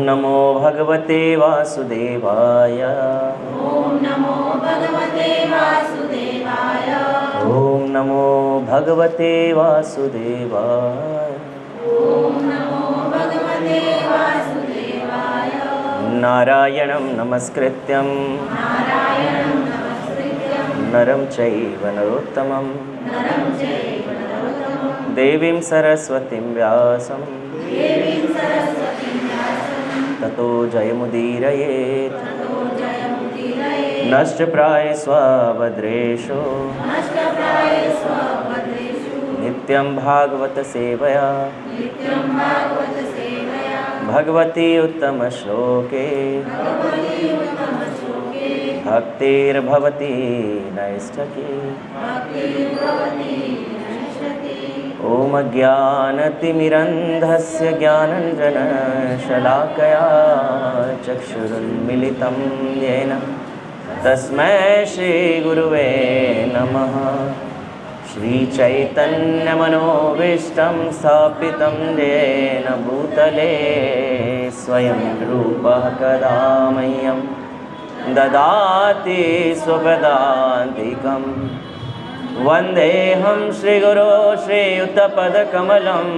नमो भगवते वासुदेवाय। ओम नमो भगवते वासुदेवाय। ओम नमो भगवते वासुदेवाय। ओम नमो भगवते वासुदेवाय। नारायणं नमस्कृत्यं नारायणं नमस्कृत्यं नरं चैव नरोत्तमं नरं चैव नरोत्तमं देवीं सरस्वतीं व्यासं देवीं सरस्वतीं व्यासं ततो जयमुदीरयेत्। ततो जयमुदीरयेत्। नष्टप्रायस्वभद्रेषु नष्टप्रायस्व भद्रेषु नित्यं भागवत सेवया नित्यं भागवत सेवया भगवती उत्तमश्लोके भगवती उत्तमश्लोके भक्तिर्भवति नैष्ठकी। भक्तिर्भवति नश्यति। ॐ अज्ञानतिमिरन्धस्य ज्ञानञ्जनशलाकया चक्षुरुन्मिलितं येन तस्मै श्रीगुरुवे नमः। श्रीचैतन्यमनोभीष्टं स्थापितं येन भूतले स्वयं रूपः कदा मह्यं ददाति स्वपदान्तिकम्। वन्देऽहं श्रीगुरो श्रीयुतपदकमलं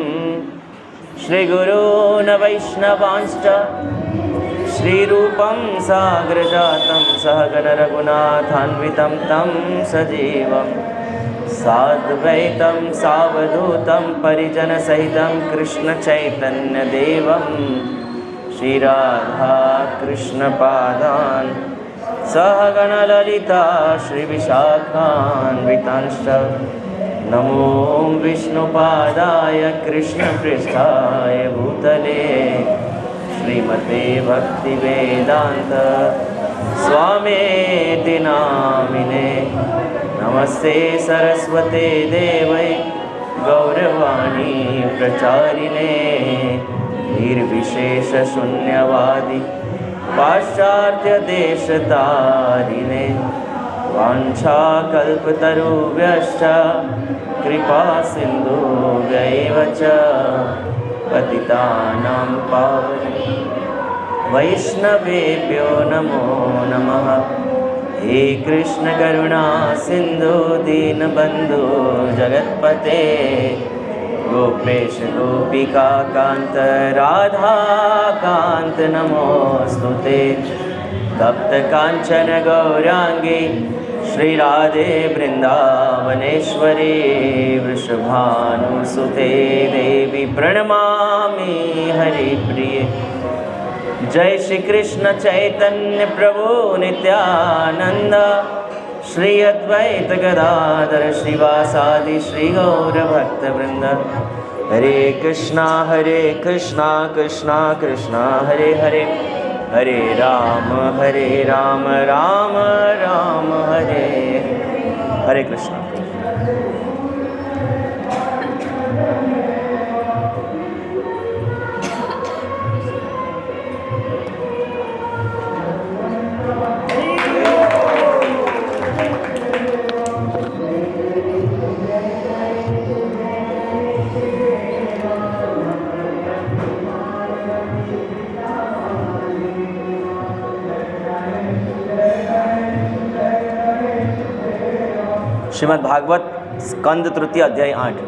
श्रीगुरून् वैष्णवांश्च श्रीरूपं साग्रजातं सहगण रघुनाथान्वितं तं सजीवं साद्वैतं सावधूतं परिजनसहितं कृष्णचैतन्यदेवं श्रीराधाकृष्णपादान् सहगणललिता श्रीविशाखान्वितांश्च नमो विष्णुपादाय कृष्णपृष्ठाय भूतले श्रीमते भक्तिवेदान्त स्वामीति नामिने। नमस्ते सरस्वते देवै गौरवाणी प्रचारिणे निर्विशेषशून्यवादी पाश्चात्यदेशतारिणे वाञ्छाकल्पतरुभ्यश्च कृपासिन्धुभ्यैव च पतितानां पावनेभ्यो वैष्णवेभ्यो नमो नमः। हे कृष्ण करुणा सिन्धु दीनबन्धु जगत्पते गोपेश गोपिका कान्त राधा कान्त नमोऽस्तुते। तप्त काञ्चन गौराङ्गी श्रीराधे वृन्दावनेश्वरी वृषभानुसुते देवी प्रणमामि हरिप्रिये। जय श्री कृष्ण चैतन्य प्रभु नित्यानंद श्री अद्वैत गदाधर श्रीवासादि श्री गौर भक्त वृंद। हरे कृष्णा कृष्णा कृष्णा हरे हरे हरे राम राम राम हरे हरे कृष्णा। श्रीमद् भागवत स्कंद तृतीय अध्याय 8।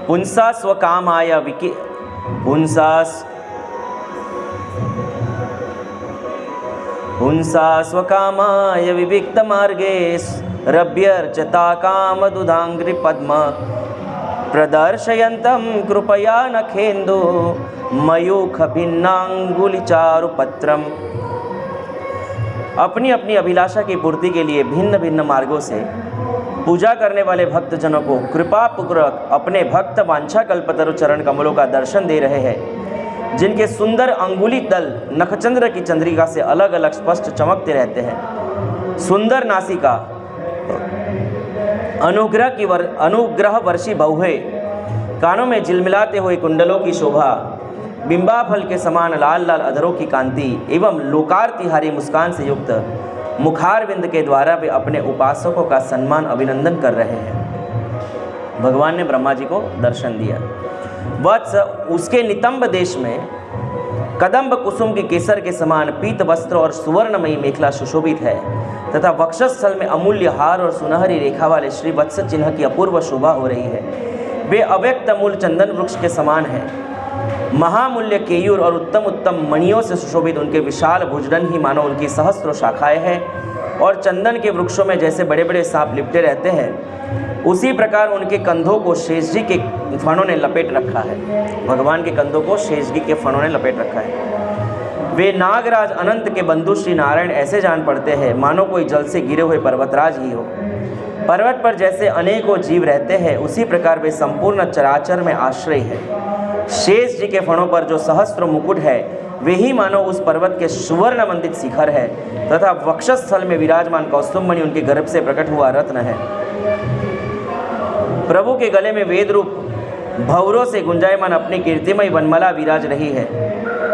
पुंसा स्वकामाय विविक्त मार्गे रभ्यर्चता कामदुधांग्रि पद्म प्रदर्शयन्तं कृपया नखेन्दु मयूख भिन्नांगुलिचारुपत्रम्। अपनी अपनी अभिलाषा की पूर्ति के लिए भिन्न भिन्न मार्गों से पूजा करने वाले भक्तजनों को कृपापूर्वक अपने भक्त वांछा कल्पतरु चरण कमलों का दर्शन दे रहे हैं, जिनके सुंदर अंगुली तल नखचंद्र की चंद्रिका से अलग अलग स्पष्ट चमकते रहते हैं। सुंदर नासिका, अनुग्रह वर्षी बहुए, कानों में झिलमिलाते हुए कुंडलों की शोभा, बिंबा फल के समान लाल लाल अधरों की कांति एवं लोकार्तिहारी मुस्कान से युक्त मुखारविंद के द्वारा वे अपने उपासकों का सम्मान अभिनंदन कर रहे हैं। भगवान ने ब्रह्मा जी को दर्शन दिया। वत्स उसके नितंब देश में कदम्ब कुसुम के केसर के समान पीत वस्त्र और सुवर्णमयी मेखला सुशोभित है तथा वक्षस्थल में अमूल्य हार और सुनहरी रेखा वाले श्री वत्स चिन्ह की अपूर्व शोभा हो रही है। वे अव्यक्त मूल चंदन वृक्ष के समान है। महामूल्य केयूर और उत्तम उत्तम मणियों से सुशोभित उनके विशाल भुजदंड ही मानो उनकी सहस्त्रों शाखाएं हैं और चंदन के वृक्षों में जैसे बड़े बड़े सांप लिपटे रहते हैं, उसी प्रकार उनके कंधों को शेष जी के फणों ने लपेट रखा है। भगवान के कंधों को शेष जी के फणों ने लपेट रखा है। वे नागराज अनंत के बंधु श्री नारायण ऐसे जान पड़ते हैं मानो कोई जल से गिरे हुए पर्वतराज ही हो। पर्वत पर जैसे अनेकों जीव रहते हैं, उसी प्रकार वे संपूर्ण चराचर में आश्रय है। शेष जी के फणों पर जो सहस्त्र मुकुट है, वे ही मानो उस पर्वत के सुवर्ण मंडित शिखर है तथा वक्षस्थल में विराजमान कौस्तुभमणि उनके गर्भ से प्रकट हुआ रत्न है। प्रभु के गले में वेद रूप भंवरों से गुंजायमान अपनी कीर्तिमय वनमाला विराज रही है।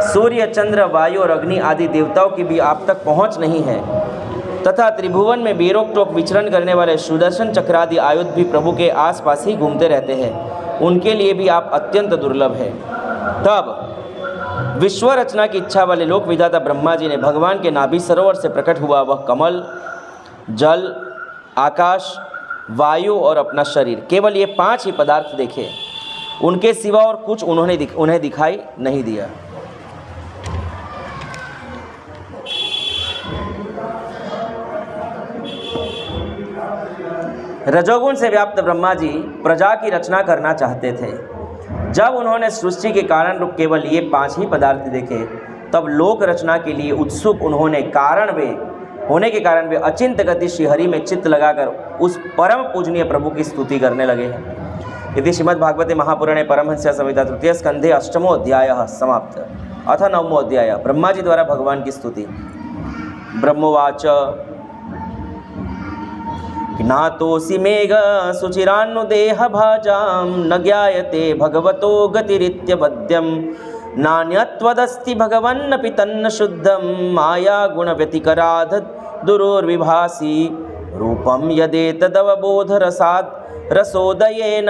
सूर्य, चंद्र, वायु और अग्नि आदि देवताओं की भी आप तक पहुँच नहीं है तथा त्रिभुवन में बेरोक टोक विचरण करने वाले सुदर्शन चक्रादि आयुध भी प्रभु के आसपास ही घूमते रहते हैं। उनके लिए भी आप अत्यंत दुर्लभ है। तब विश्व रचना की इच्छा वाले लोक विधाता ब्रह्मा जी ने भगवान के नाभि सरोवर से प्रकट हुआ वह कमल, जल, आकाश, वायु और अपना शरीर, केवल ये 5 ही पदार्थ देखे। उनके सिवा और कुछ उन्हें दिखाई नहीं दिया। रजोगुण से व्याप्त ब्रह्मा जी प्रजा की रचना करना चाहते थे। जब उन्होंने सृष्टि के कारण रूप केवल ये 5 ही पदार्थ देखे, तब लोक रचना के लिए उत्सुक उन्होंने होने के कारण वे अचिंत गति श्रीहरि में चित्त लगाकर उस परम पूजनीय प्रभु की स्तुति करने लगे हैं। यदि श्रीमद्भागवते महापुराणे परमहंस्य संहिता तृतीय स्कंधे 8वां अध्याय समाप्त। अथ 9वां अध्याय ब्रह्मा जी द्वारा भगवान की स्तुति। ब्रह्मोवाच ज्ञातोऽसि मेघ सुचिरान्नुदेह भाजां न ज्ञायते भगवतो गतिरित्यवद्यं नान्यत्वदस्ति भगवन्नपि तन्न शुद्धं माया गुणव्यतिकराध दुरोर्विभासि रूपं यदेतदवबोधरसात् रसोदयेन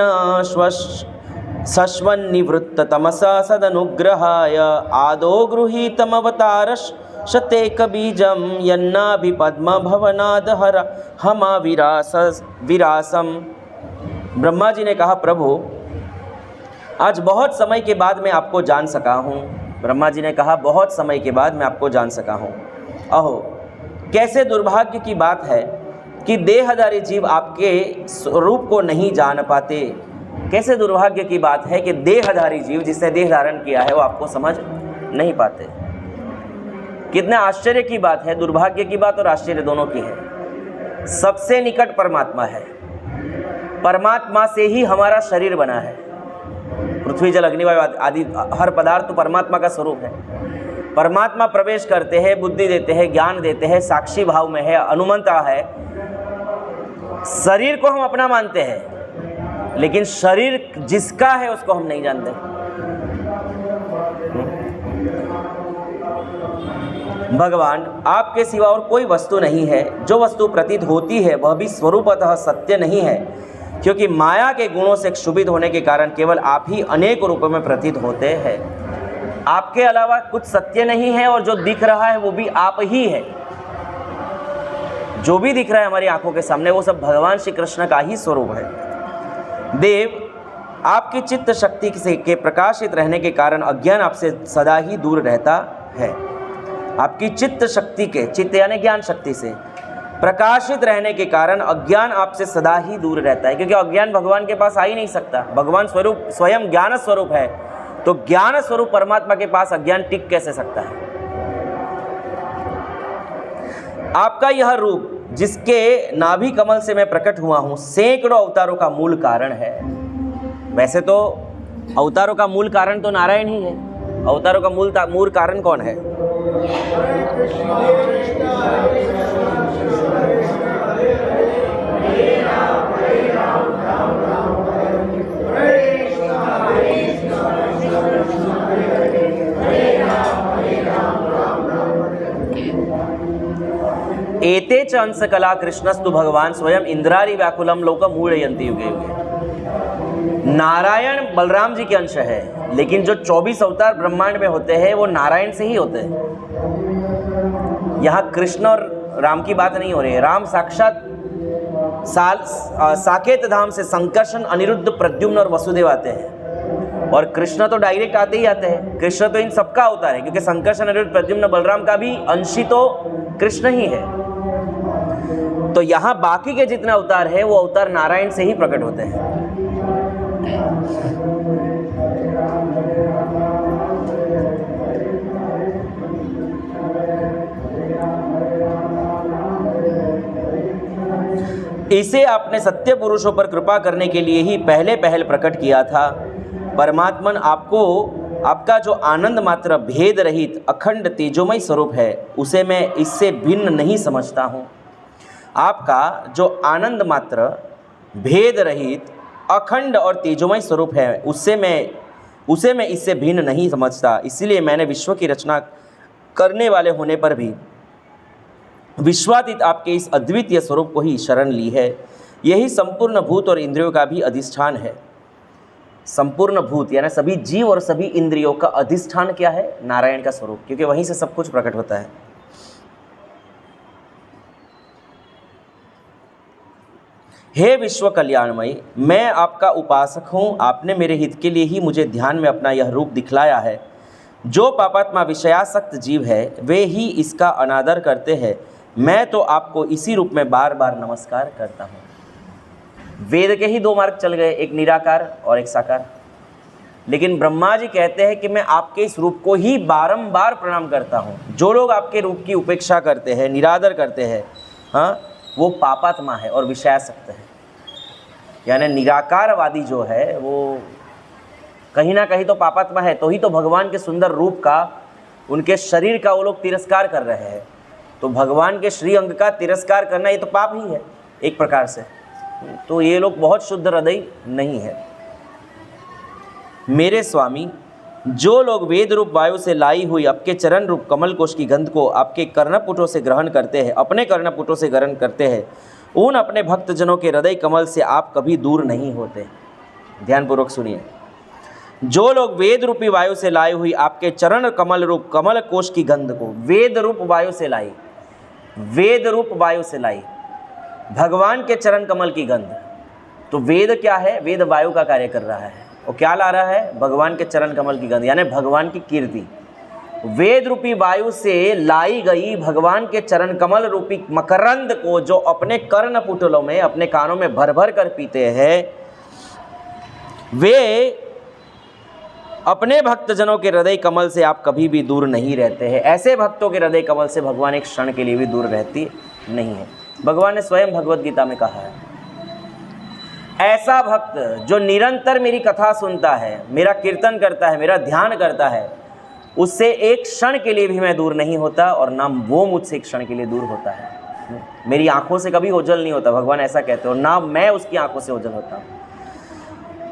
सश्वन्निवृत्ततमसा सदनुग्रहाय आदौ गृहीतमवतारशतेकबीजं यन्नाभिपद्मभवनादहर हमा विरासम। ब्रह्मा जी ने कहा, प्रभु आज बहुत समय के बाद मैं आपको जान सका हूँ। ब्रह्मा जी ने कहा, बहुत समय के बाद मैं आपको जान सका हूँ। अहो, कैसे दुर्भाग्य की बात है कि देहधारी जीव आपके स्वरूप को नहीं जान पाते। कैसे दुर्भाग्य की बात है कि देहधारी जीव जिसने देह धारण किया है वो आपको समझ नहीं पाते। कितना आश्चर्य की बात है, दुर्भाग्य की बात और आश्चर्य दोनों की है। सबसे निकट परमात्मा है, परमात्मा से ही हमारा शरीर बना है। पृथ्वी, जल, अग्नि, वायु आदि हर पदार्थ तो परमात्मा का स्वरूप है। परमात्मा प्रवेश करते हैं, बुद्धि देते हैं, ज्ञान देते हैं, साक्षी भाव में है, अनुमंता है। शरीर को हम अपना मानते हैं, लेकिन शरीर जिसका है उसको हम नहीं जानते। भगवान, आपके सिवा और कोई वस्तु नहीं है। जो वस्तु प्रतीत होती है वह भी स्वरूपतः सत्य नहीं है, क्योंकि माया के गुणों से क्षुभित होने के कारण केवल आप ही अनेक रूपों में प्रतीत होते हैं। आपके अलावा कुछ सत्य नहीं है और जो दिख रहा है वो भी आप ही है। जो भी दिख रहा है हमारी आंखों के सामने वो सब भगवान श्री कृष्ण का ही स्वरूप है। देव, आपकी चित्त शक्ति से के प्रकाशित रहने के कारण अज्ञान आपसे सदा ही दूर रहता है। आपकी चित्त शक्ति के, चित्त यानी ज्ञान शक्ति से प्रकाशित रहने के कारण अज्ञान आपसे सदा ही दूर रहता है, क्योंकि अज्ञान भगवान के पास आ ही नहीं सकता। भगवान स्वरूप स्वयं ज्ञान स्वरूप है, तो ज्ञान स्वरूप परमात्मा के पास अज्ञान टिक कैसे सकता है। आपका यह रूप जिसके नाभि कमल से मैं प्रकट हुआ हूँ, सैकड़ों अवतारों का मूल कारण है। वैसे तो अवतारों का मूल कारण तो नारायण ही है। अवतारों का मूल कारण कौन है? एते च अंश कला कृष्णस्तु भगवान स्वयं इंद्रारी व्याकुलम लोक मूढ़यन्ति युगे युगे। नारायण बलराम जी के अंश है, लेकिन जो 24 अवतार ब्रह्मांड में होते हैं वो नारायण से ही होते हैं। यहाँ कृष्ण और राम की बात नहीं हो रही है। राम साक्षात साकेत धाम से संकर्षण, अनिरुद्ध, प्रद्युम्न और वसुदेव आते हैं, और कृष्ण तो डायरेक्ट आते ही आते हैं। कृष्ण तो इन सबका अवतार है, क्योंकि संकर्षण, अनिरुद्ध, प्रद्युम्न, बलराम का भी अंशी तो कृष्ण ही है। तो यहाँ बाकी के जितने अवतार है वो अवतार नारायण से ही प्रकट होते हैं। इसे आपने सत्य पुरुषों पर कृपा करने के लिए ही पहले प्रकट किया था। परमात्मन आपको, आपका जो आनंद मात्र भेद रहित अखंड तेजोमय स्वरूप है उसे मैं इससे भिन्न नहीं समझता हूँ। आपका जो आनंद मात्र भेद रहित अखंड और तेजोमय स्वरूप है उसे मैं इससे भिन्न नहीं समझता। इसलिए मैंने विश्व की रचना करने वाले होने पर भी विश्वातीत आपके इस अद्वितीय स्वरूप को ही शरण ली है। यही संपूर्ण भूत और इंद्रियों का भी अधिष्ठान है। संपूर्ण भूत यानी सभी जीव और सभी इंद्रियों का अधिष्ठान क्या है? नारायण का स्वरूप, क्योंकि वहीं से सब कुछ प्रकट होता है। हे विश्व कल्याणमयी, मैं आपका उपासक हूँ। आपने मेरे हित के लिए ही मुझे ध्यान में अपना यह रूप दिखलाया है। जो पापात्मा विषयासक्त जीव है वे ही इसका अनादर करते हैं। मैं तो आपको इसी रूप में बार बार नमस्कार करता हूँ। वेद के ही दो मार्ग चल गए, एक निराकार और एक साकार। लेकिन ब्रह्मा जी कहते हैं कि मैं आपके इस रूप को ही बारंबार प्रणाम करता हूँ। जो लोग आपके रूप की उपेक्षा करते हैं, निरादर करते हैं, हाँ, वो पापात्मा है और विषयासक्त है। यानी निराकारवादी जो है वो कहीं ना कहीं तो पापात्मा है, तो ही तो भगवान के सुंदर रूप का, उनके शरीर का वो लोग तिरस्कार कर रहे हैं। तो भगवान के श्री अंग का तिरस्कार करना ये तो पाप ही है एक प्रकार से। तो ये लोग बहुत शुद्ध हृदय नहीं है। मेरे स्वामी, जो लोग वेद रूप वायु से लाई हुई आपके चरण रूप कमल कोश की गंध को आपके कर्णपुटों से ग्रहण करते हैं, अपने कर्णपुटों से ग्रहण करते हैं, उन अपने भक्तजनों के हृदय कमल से आप कभी दूर नहीं होते। ध्यानपूर्वक सुनिए। जो लोग वेद रूपी वायु से लाई हुई आपके चरण कमल रूप कमल कोश की गंध को, वेद रूप वायु से लाई, वेद रूप वायु से लाई भगवान के चरण कमल की गंध। तो वेद क्या है? वेद वायु का कार्य कर रहा है। और क्या ला रहा है? भगवान के चरण कमल की गंध, यानी भगवान की कीर्ति। वेद रूपी वायु से लाई गई भगवान के चरण कमल रूपी मकरंद को जो अपने कर्णपुटलों में, अपने कानों में भर भर कर पीते हैं, वे अपने भक्तजनों के हृदय कमल से आप कभी भी दूर नहीं रहते हैं। ऐसे भक्तों के हृदय कमल से भगवान एक क्षण के लिए भी दूर रहती नहीं है। भगवान ने स्वयं भगवत गीता में कहा है, ऐसा भक्त जो निरंतर मेरी कथा सुनता है, मेरा कीर्तन करता है, मेरा ध्यान करता है, उससे एक क्षण के लिए भी मैं दूर नहीं होता, और ना वो मुझसे एक क्षण के लिए दूर होता है। मेरी आंखों से कभी ओझल नहीं होता, भगवान ऐसा कहते हो, ना मैं उसकी आंखों से ओझल होता हूँ।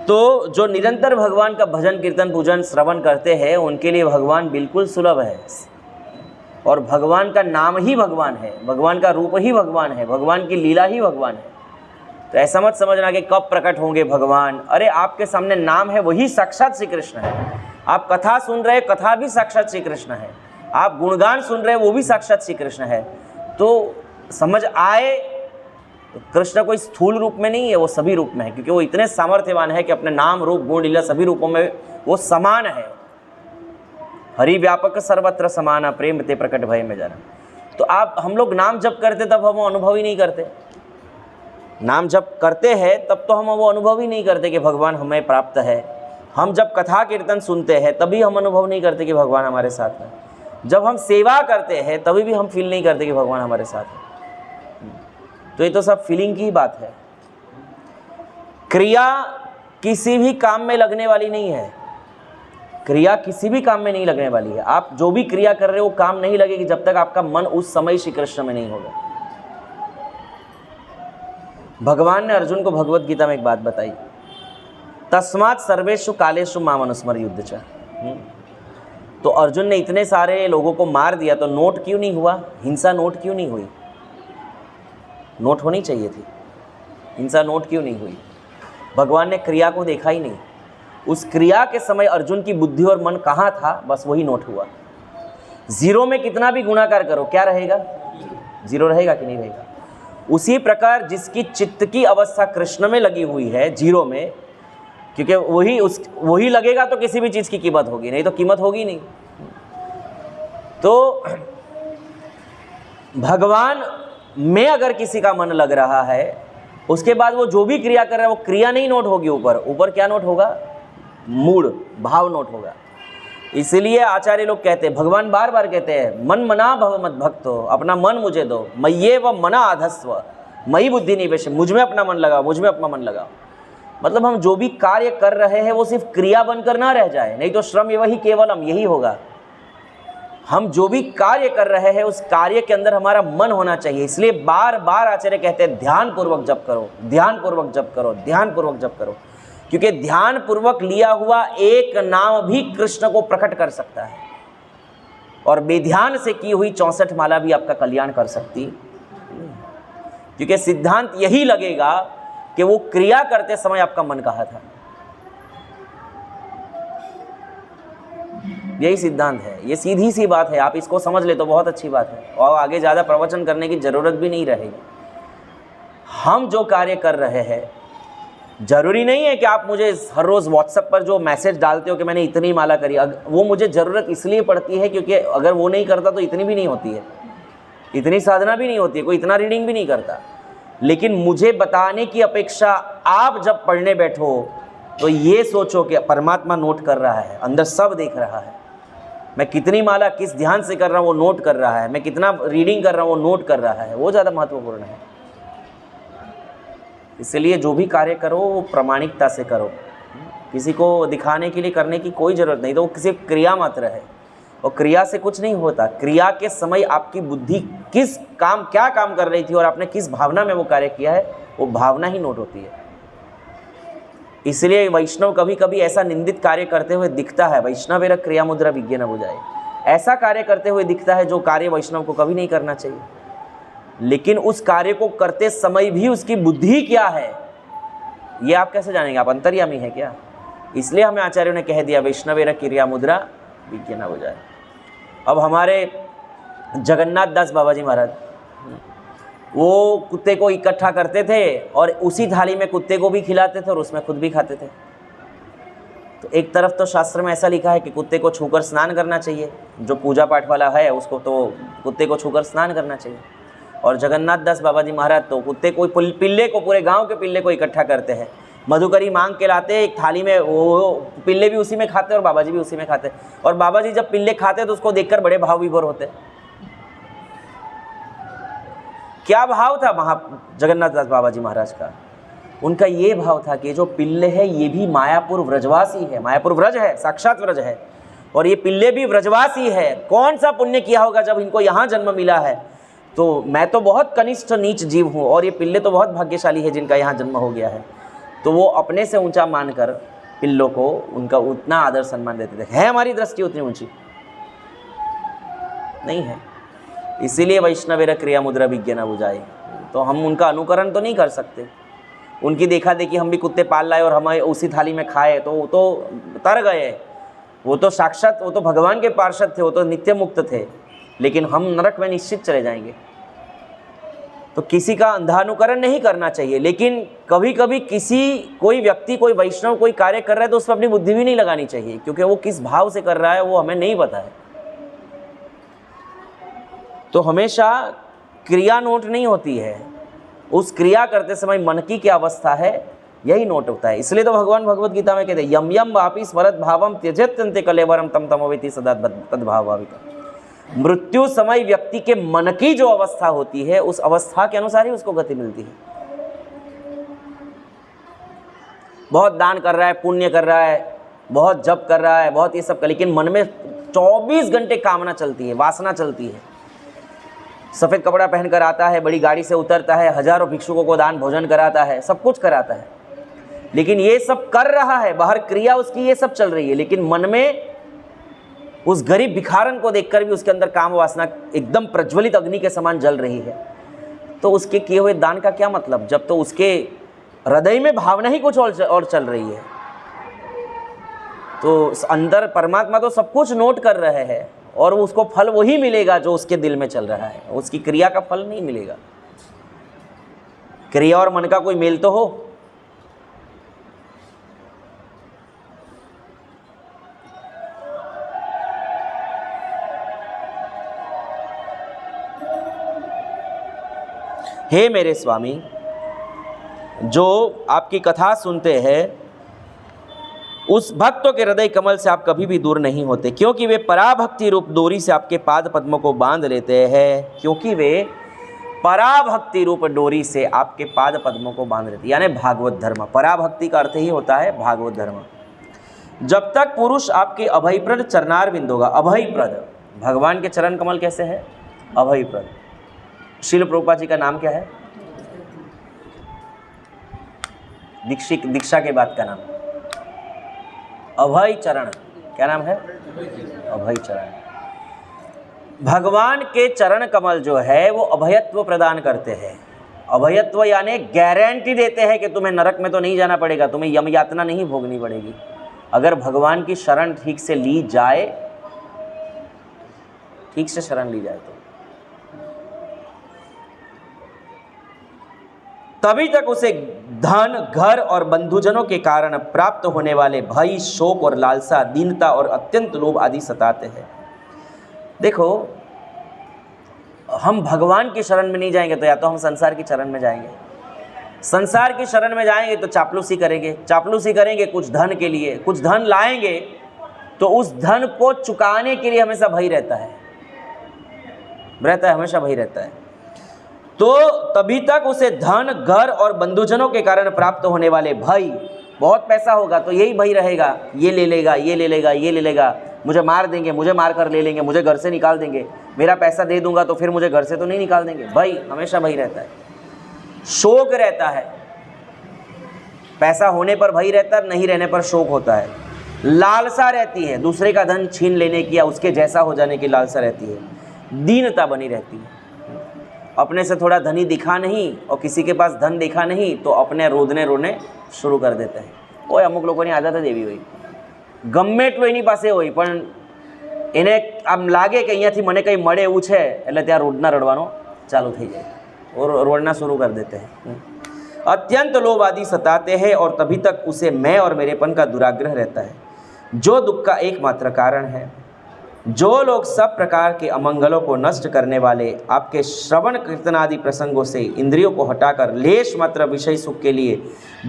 तो जो निरंतर भगवान का भजन कीर्तन पूजन श्रवण करते हैं उनके लिए भगवान बिल्कुल सुलभ है। और भगवान का नाम ही भगवान है, भगवान का रूप ही भगवान है, भगवान की लीला ही भगवान है। तो ऐसा मत समझना कि कब प्रकट होंगे भगवान। अरे आपके सामने नाम है, वही साक्षात श्री कृष्ण है। आप कथा सुन रहे, कथा भी साक्षात श्री कृष्ण है। आप गुणगान सुन रहे, वो भी साक्षात श्री कृष्ण है। तो समझ आए, तो कृष्ण कोई स्थूल रूप में नहीं है, वो सभी रूप में है, क्योंकि वो इतने सामर्थ्यवान है कि अपने नाम रूप गुण लीला सभी रूपों में वो समान है। हरि व्यापक सर्वत्र समान, प्रेम ते प्रकट भय में जाना। तो आप, हम लोग नाम जप करते तब हम वो अनुभव ही नहीं करते। नाम जप करते हैं तब तो हम वो अनुभव ही नहीं करते कि भगवान हमें प्राप्त है। हम जब कथा कीर्तन सुनते हैं तभी हम अनुभव नहीं करते कि भगवान हमारे साथ है। जब हम सेवा करते हैं तभी भी हम फील नहीं करते कि भगवान हमारे साथ है। तो ये तो सब फीलिंग की ही बात है। क्रिया किसी भी काम में लगने वाली नहीं है। क्रिया किसी भी काम में नहीं लगने वाली है। आप जो भी क्रिया कर रहे हो वो काम नहीं लगेगी जब तक आपका मन उस समय श्री कृष्ण में नहीं होगा। भगवान ने अर्जुन को भगवत गीता में एक बात बताई, तस्मात् सर्वेषु कालेषु माम अनुस्मर युद्ध च। तो अर्जुन ने इतने सारे लोगों को मार दिया तो नोट क्यों नहीं हुआ? हिंसा नोट क्यों नहीं हुई? नोट होनी चाहिए थी, हिंसा नोट क्यों नहीं हुई? भगवान ने क्रिया को देखा ही नहीं। उस क्रिया के समय अर्जुन की बुद्धि और मन कहाँ था, बस वही नोट हुआ। जीरो में कितना भी गुणाकार करो क्या रहेगा, जीरो रहेगा कि नहीं रहेगा। उसी प्रकार जिसकी चित्त की अवस्था कृष्ण में लगी हुई है, जीरो में, क्योंकि वही लगेगा तो किसी भी चीज़ की कीमत होगी, नहीं तो कीमत होगी नहीं। तो भगवान में अगर किसी का मन लग रहा है, उसके बाद वो जो भी क्रिया कर रहा है वो क्रिया नहीं नोट होगी, ऊपर क्या नोट होगा, मूड भाव नोट होगा। इसलिए आचार्य लोग कहते हैं, भगवान बार बार कहते हैं, मन मना भव मद भक्तो, अपना मन मुझे दो, मय्ये व मना आधस्व मयि बुद्धि निवेश, मुझ में अपना मन लगाओ, मुझ में अपना मन लगाओ। मतलब हम जो भी कार्य कर रहे हैं वो सिर्फ क्रिया बनकर ना रह जाए, नहीं तो श्रम वही केवलम यही होगा। हम जो भी कार्य कर रहे हैं उस कार्य के अंदर हमारा मन होना चाहिए। इसलिए बार बार आचार्य कहते हैं ध्यान पूर्वक जप करो, ध्यान पूर्वक जप करो, ध्यान पूर्वक जप करो, क्योंकि ध्यान पूर्वक लिया हुआ एक नाम भी कृष्ण को प्रकट कर सकता है, और बेध्यान से की हुई 64 माला भी आपका कल्याण कर सकती, क्योंकि सिद्धांत यही लगेगा कि वो क्रिया करते समय आपका मन कहाँ था। यही सिद्धांत है, ये सीधी सी बात है। आप इसको समझ ले तो बहुत अच्छी बात है, और आगे ज़्यादा प्रवचन करने की ज़रूरत भी नहीं रहेगी। हम जो कार्य कर रहे हैं, जरूरी नहीं है कि आप मुझे हर रोज़ व्हाट्सएप पर जो मैसेज डालते हो कि मैंने इतनी माला करी, वो मुझे ज़रूरत इसलिए पड़ती है क्योंकि अगर वो नहीं करता तो इतनी भी नहीं होती है, इतनी साधना भी नहीं होती है, कोई इतना रीडिंग भी नहीं करता। लेकिन मुझे बताने की अपेक्षा आप जब पढ़ने बैठो तो ये सोचो कि परमात्मा नोट कर रहा है, अंदर सब देख रहा है, मैं कितनी माला किस ध्यान से कर रहा हूँ वो नोट कर रहा है, मैं कितना रीडिंग कर रहा हूँ वो नोट कर रहा है, वो ज़्यादा महत्वपूर्ण है। इसलिए जो भी कार्य करो वो प्रामाणिकता से करो, किसी को दिखाने के लिए करने की कोई ज़रूरत नहीं, तो वो सिर्फ क्रिया मात्र है, और क्रिया से कुछ नहीं होता। क्रिया के समय आपकी बुद्धि किस काम क्या काम कर रही थी और आपने किस भावना में वो कार्य किया है, वो भावना ही नोट होती है। इसलिए वैष्णव कभी कभी ऐसा निंदित कार्य करते हुए दिखता है, वैष्णवेर क्रिया मुद्रा विज्ञ न बुझाए, ऐसा कार्य करते हुए दिखता है जो कार्य वैष्णव को कभी नहीं करना चाहिए। लेकिन उस कार्य को करते समय भी उसकी बुद्धि क्या है ये आप कैसे जानेंगे, आप अंतर्यामी है क्या। इसलिए हमें आचार्यों ने कह दिया वैष्णवेर क्रिया मुद्रा विज्ञ न बुझाए। अब हमारे जगन्नाथ दास बाबा जी महाराज, वो कुत्ते को इकट्ठा करते थे और उसी थाली में कुत्ते को भी खिलाते थे और उसमें खुद भी खाते थे। तो एक तरफ तो शास्त्र में ऐसा लिखा है कि कुत्ते को छूकर स्नान करना चाहिए, जो पूजा पाठ वाला है उसको तो कुत्ते को छूकर स्नान करना चाहिए। और जगन्नाथ दास बाबा जी महाराज तो कुत्ते को, पिल्ले को, पूरे गांव के पिल्ले को इकट्ठा करते हैं, मधुकरी मांग के लाते एक थाली में, वो पिल्ले भी उसी में खाते और बाबा जी भी उसी में खाते। और बाबा जी जब पिल्ले खाते तो उसको देखकर बड़े भाव विभोर होते। क्या भाव था जगन्नाथ दास बाबा जी महाराज का? उनका ये भाव था कि जो पिल्ले है ये भी मायापुर व्रजवासी है, मायापुर व्रज है, साक्षात व्रज है, और ये पिल्ले भी व्रजवासी है। कौन सा पुण्य किया होगा जब इनको यहाँ जन्म मिला है। तो मैं तो बहुत कनिष्ठ नीच जीव हूँ और ये पिल्ले तो बहुत भाग्यशाली है जिनका यहाँ जन्म हो गया है। तो वो अपने से ऊंचा मानकर पिल्लों को उनका उतना आदर सम्मान देते थे। है हमारी दृष्टि उतनी ऊंची नहीं है। इसीलिए वैष्णवेर क्रिया मुद्रा विज्ञ न बुझाए। तो हम उनका अनुकरण तो नहीं कर सकते, उनकी देखा देखी हम भी कुत्ते पाल लाए और हमें उसी थाली में खाए तो वो तो तर गए। वो तो साक्षात, वो तो भगवान के पार्षद थे, वो तो नित्य मुक्त थे, लेकिन हम नरक में निश्चित चले जाएंगे। तो किसी का अंधानुकरण नहीं करना चाहिए, लेकिन कभी कभी कोई व्यक्ति, कोई वैष्णव कोई कार्य कर रहा है तो उस पर अपनी बुद्धि भी नहीं लगानी चाहिए, क्योंकि वो किस भाव से कर रहा है वो हमें नहीं पता है। तो हमेशा क्रिया नोट नहीं होती है, उस क्रिया करते समय मन की क्या अवस्था है यही नोट होता है। इसलिए तो भगवान भगवत गीता में कहते हैं यम यम वापि स्मरत भावम त्यजेत्यन्ते कलेवरम तम तमोवेति सदा तद्भाव भाविका। मृत्यु समय व्यक्ति के मन की जो अवस्था होती है उस अवस्था के अनुसार ही उसको गति मिलती है। बहुत दान कर रहा है, पुण्य कर रहा है, बहुत जप कर रहा है, बहुत ये सब कर, लेकिन मन में 24 घंटे कामना चलती है, वासना चलती है। सफ़ेद कपड़ा पहनकर आता है, बड़ी गाड़ी से उतरता है, हजारों भिक्षुकों को दान भोजन कराता है, सब कुछ कराता है, लेकिन ये सब कर रहा है, बाहर क्रिया उसकी ये सब चल रही है, लेकिन मन में उस गरीब भिखारन को देखकर भी उसके अंदर काम वासना एकदम प्रज्वलित अग्नि के समान जल रही है। तो उसके किए हुए दान का क्या मतलब, जब तो उसके हृदय में भावना ही कुछ और चल रही है। तो अंदर परमात्मा तो सब कुछ नोट कर रहे हैं और उसको फल वही मिलेगा जो उसके दिल में चल रहा है, उसकी क्रिया का फल नहीं मिलेगा। क्रिया और मन का कोई मेल तो हो। हे मेरे स्वामी, जो आपकी कथा सुनते हैं उस भक्तों के हृदय कमल से आप कभी भी दूर नहीं होते, क्योंकि वे पराभक्ति रूप डोरी से आपके पाद पद्मों को बांध लेते हैं। क्योंकि वे पराभक्ति रूप डोरी से आपके पाद पद्मों को बांध लेते, यानी भागवत धर्म। पराभक्ति का अर्थ ही होता है भागवत धर्म। जब तक पुरुष आपके अभयप्रद चरणारविंद होगा, अभयप्रद, भगवान के चरण कमल कैसे है? अभयप्रद। श्रील प्रभुपाद जी का नाम क्या है? दीक्षा के बाद का नाम अभय चरण। क्या नाम है? अभय चरण। भगवान के चरण कमल जो है वो अभयत्व प्रदान करते हैं। अभयत्व यानी गारंटी देते हैं कि तुम्हें नरक में तो नहीं जाना पड़ेगा, तुम्हें यम यातना नहीं भोगनी पड़ेगी। अगर भगवान की शरण ठीक से ली जाए, ठीक से शरण ली जाए तो तभी तक उसे धन, घर और बंधुजनों के कारण प्राप्त होने वाले भय, शोक और लालसा, दीनता और अत्यंत लोभ आदि सताते हैं। देखो, हम भगवान की शरण में नहीं जाएंगे तो या तो हम संसार की शरण में जाएंगे। संसार की शरण में जाएंगे तो चापलूसी करेंगे कुछ धन के लिए, कुछ धन लाएंगे तो उस धन को चुकाने के लिए हमेशा भय रहता है, हमेशा भय रहता है। तो तभी तक उसे धन, घर और बंधुजनों के कारण प्राप्त होने वाले भय, बहुत पैसा होगा तो यही भय रहेगा, ये ले लेगा, मुझे मार देंगे, मुझे मार कर ले लेंगे, मुझे घर से निकाल देंगे, मेरा पैसा दे दूंगा तो फिर मुझे घर से तो नहीं निकाल देंगे। भय, हमेशा भय रहता है। शोक रहता है, पैसा होने पर भय रहता है, नहीं रहने पर शोक होता है। लालसा रहती है, दूसरे का धन छीन लेने की या उसके जैसा हो जाने की लालसा रहती है। दीनता बनी रहती है, अपने से थोड़ा धनी दिखा नहीं और किसी के पास धन दिखा नहीं तो अपने रोने शुरू कर देते हैं। ओए अमुक लोगों आदत है देवी હોય, ગમે એટલું એની પાસે હોય પણ એને આમ લાગે કે અહીંયાથી મને કંઈ મળે એવું છે એટલે ત્યાં રોડના રડવાનો ચાલુ થઈ જાય और रोड़ना शुरू कर देते हैं। अत्यंत लोभ आदि सताते हैं और तभी तक उसे मैं और मेरेपन का दुराग्रह रहता है, जो दुख का एकमात्र कारण है। जो लोग सब प्रकार के अमंगलों को नष्ट करने वाले आपके श्रवण कीर्तन आदि प्रसंगों से इंद्रियों को हटाकर लेश मात्र विषय सुख के लिए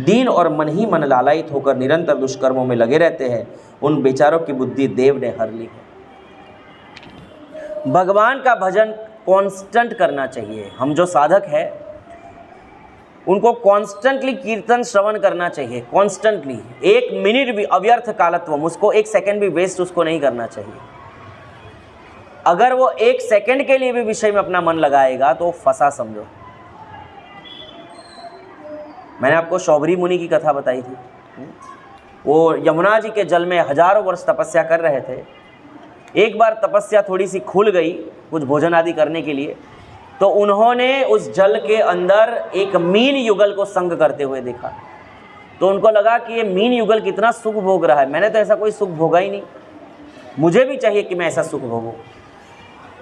दीन और मन ही मन लालायित होकर निरंतर दुष्कर्मों में लगे रहते हैं, उन बेचारों की बुद्धि देव ने हर ली है। भगवान का भजन कांस्टेंट करना चाहिए। हम जो साधक है उनको कांस्टेंटली कीर्तन श्रवण करना चाहिए, कांस्टेंटली। 1 मिनट भी अव्यर्थ कालत्व, उसको 1 सेकंड भी वेस्ट उसको नहीं करना चाहिए। अगर वो 1 सेकंड के लिए भी विषय में अपना मन लगाएगा तो फंसा समझो। मैंने आपको शौभरी मुनि की कथा बताई थी। वो यमुना जी के जल में हजारों वर्ष तपस्या कर रहे थे। एक बार तपस्या थोड़ी सी खुल गई कुछ भोजन आदि करने के लिए, तो उन्होंने उस जल के अंदर एक मीन युगल को संग करते हुए देखा। तो उनको लगा कि ये मीन युगल कितना सुख भोग रहा है, मैंने तो ऐसा कोई सुख भोगा ही नहीं, मुझे भी चाहिए कि मैं ऐसा सुख भोगूं।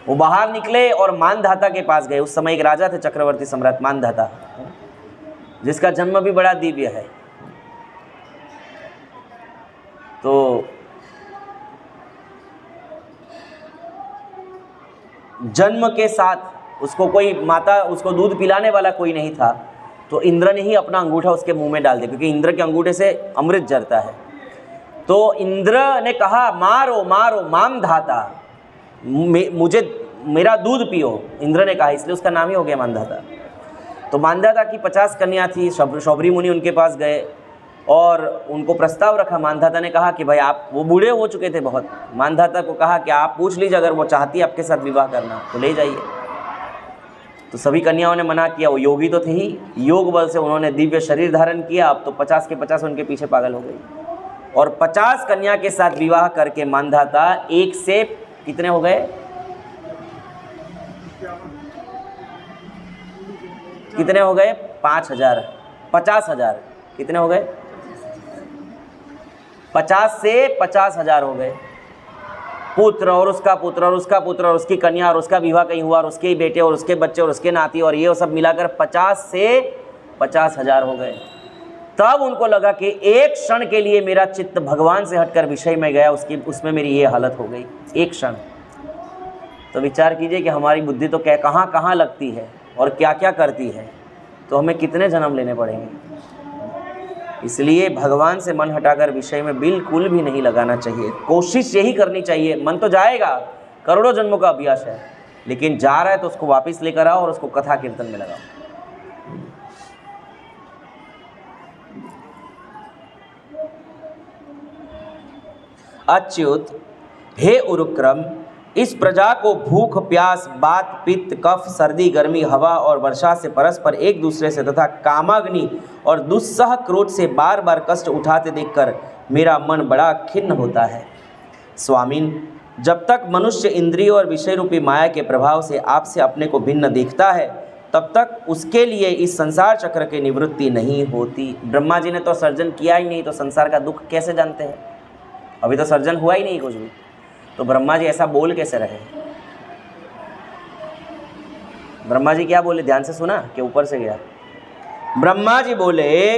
वो बाहर निकले और मानधाता के पास गए। उस समय एक राजा थे, चक्रवर्ती सम्राट मानधाता, जिसका जन्म भी बड़ा दिव्य है। तो जन्म के साथ उसको कोई माता, उसको दूध पिलाने वाला कोई नहीं था, तो इंद्र ने ही अपना अंगूठा उसके मुंह में डाल दिया, क्योंकि इंद्र के अंगूठे से अमृत झरता है। तो इंद्र ने कहा मारो मारो माम धाता, मुझे मेरा दूध पियो। इंद्र ने कहा, इसलिए उसका नाम ही हो गया मानधाता। तो मानधाता की 50 कन्या थी। शौभरी मुनि उनके पास गए और उनको प्रस्ताव रखा। मानधाता ने कहा कि भाई आप, वो बूढ़े हो चुके थे बहुत, मानधाता को कहा कि आप पूछ लीजिए, अगर वो चाहती है आपके साथ विवाह करना तो ले जाइए। तो सभी कन्याओं ने मना किया। वो योगी तो थे ही, योग बल से उन्होंने दिव्य शरीर धारण किया। अब तो 50 के 50 उनके पीछे पागल हो गई और 50 कन्या के साथ विवाह करके मानधाता एक से कितने हो गए, कितने हो गए 5000। 50,000। कितने हो गए? 50 से 50,000 हो गए। पुत्र और उसका पुत्र और उसका पुत्र और उसकी कन्या और उसका विवाह कहीं हुआ और उसके ही बेटे और उसके बच्चे और उसके नाती और ये सब मिलाकर 50 से 50,000 हो गए। तब उनको लगा कि एक क्षण के लिए मेरा चित्त भगवान से हटकर विषय में गया, उसमें मेरी ये हालत हो गई, एक क्षण। तो विचार कीजिए कि हमारी बुद्धि तो कहाँ कहाँ लगती है और क्या क्या करती है, तो हमें कितने जन्म लेने पड़ेंगे। इसलिए भगवान से मन हटाकर विषय में बिल्कुल भी नहीं लगाना चाहिए। कोशिश यही करनी चाहिए, मन तो जाएगा, करोड़ों जन्मों का अभ्यास है, लेकिन जा रहा है तो उसको वापस लेकर आओ और उसको कथा कीर्तन में लगाओ। अच्युत, हे उरुक्रम, इस प्रजा को भूख प्यास बात पित्त कफ सर्दी गर्मी हवा और वर्षा से परस्पर एक दूसरे से तथा कामाग्नि और दुस्सह क्रोध से बार बार कष्ट उठाते देखकर मेरा मन बड़ा खिन्न होता है। स्वामीन, जब तक मनुष्य इंद्रियों और विषय रूपी माया के प्रभाव से आपसे अपने को भिन्न देखता है तब तक उसके लिए इस संसार चक्र की निवृत्ति नहीं होती। ब्रह्मा जी ने तो सर्जन किया ही नहीं, तो संसार का दुख कैसे जानते हैं? अभी तो सर्जन हुआ ही नहीं कुछ भी, तो ब्रह्मा जी ऐसा बोल कैसे रहे? ब्रह्मा जी क्या बोले? ध्यान से सुना कि ऊपर से गया। ब्रह्मा जी बोले,